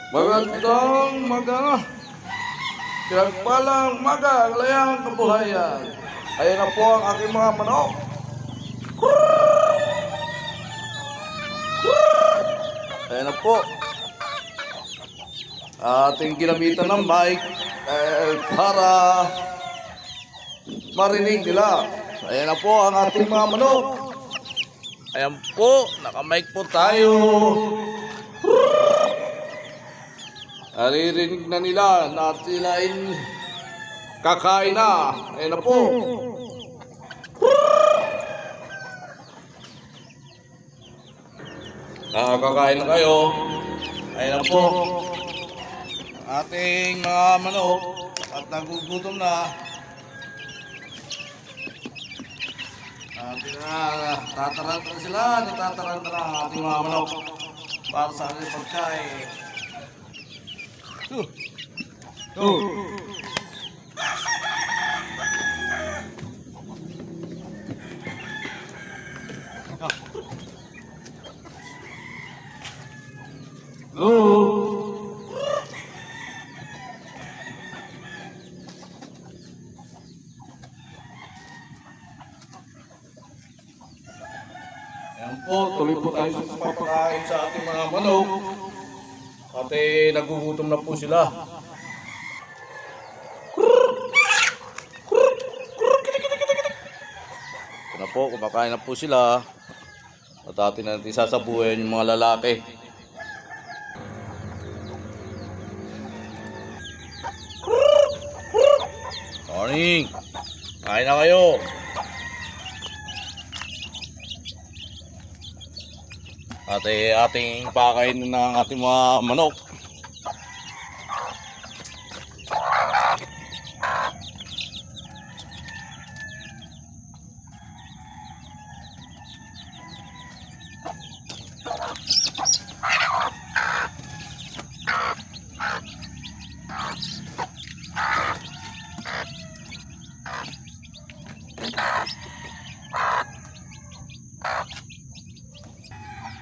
Magandang pinagpalang layang kabuhayan. Ayan na po ang aking mga manok. Ayan na po. Ating ginamitan ng mic para marinig nila. Ayan na po ang ating mga manok. Ayan po, naka-mic po tayo. Naririnig na nila na sila ay kakain na. Ayan na po. Kakain na kayo. Ayan na po. Ating mga manok at nagugutom na. Natataranta na sila. Natataranta na ang ating mga manok para sa ating pagkain. Ayan po, tuloy po tayo sa papakain sa ating mga manok. At nagugutom na po sila. Ayan na po, kumakain na po sila. At atin natin sasabuhin yung mga lalaki. Morning! Kain na kayo! At ating pakain ng ating mga manok.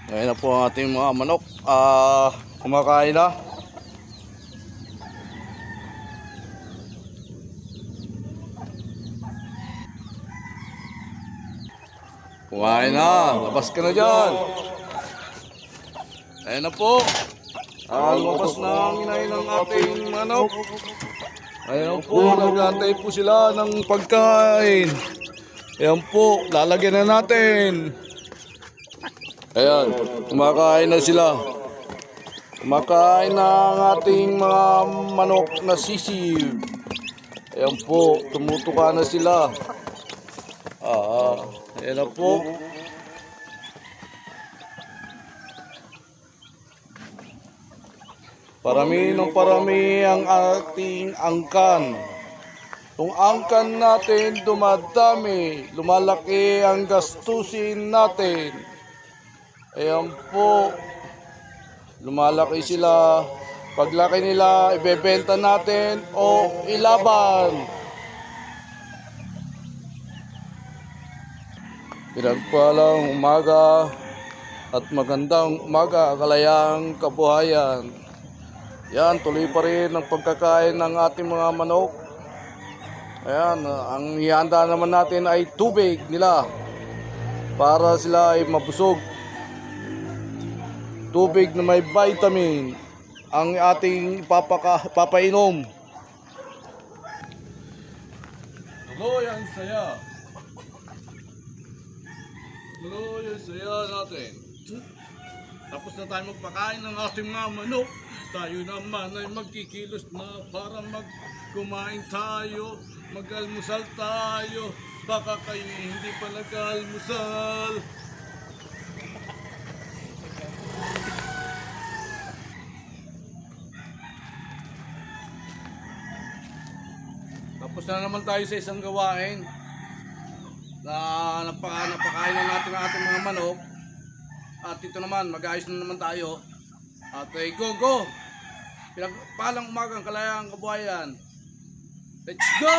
Ayan na po ang ating mga manok. Kumakain na. Kumain na. Labas ka na dyan. Ayan na po. Lumabas na ang inahin ng ating manok. Ayan po. Nagantay po sila ng pagkain. Ayan po. Lalagyan na natin. Ayan, kumakain na sila. Kumakain na ang ating mga manok na sisiw. Ayan po, tumutuka na sila. Ayan na po. Parami ng parami ang ating angkan. Kung angkan natin dumadami, lumalaki ang gastusin natin. Ayan po, lumalaki sila. Paglaki nila, ibebenta natin o ilaban. Pinagpalang umaga at magandang umaga, kalayang kabuhayan. Yan, tuloy pa rin ang pagkakain ng ating mga manok. Ayan, ang ihanda naman natin ay tubig nila para sila ay mabusog. Tubig na may vitamin ang ating papainom. Tuloy ang saya. Tuloy ang saya natin. Tapos na tayo magpakain ng ating mga manok. Tayo naman ay magkikilos na para magkumain tayo. Mag-almusal tayo. Baka kayo hindi pa nag-almusal. Tapos na naman tayo sa isang gawain na napakain na natin ang ating mga manok. At ito naman, mag-ayos na naman tayo. At go! Pinagpalang umagang kalayang kabuhayan. Let's go!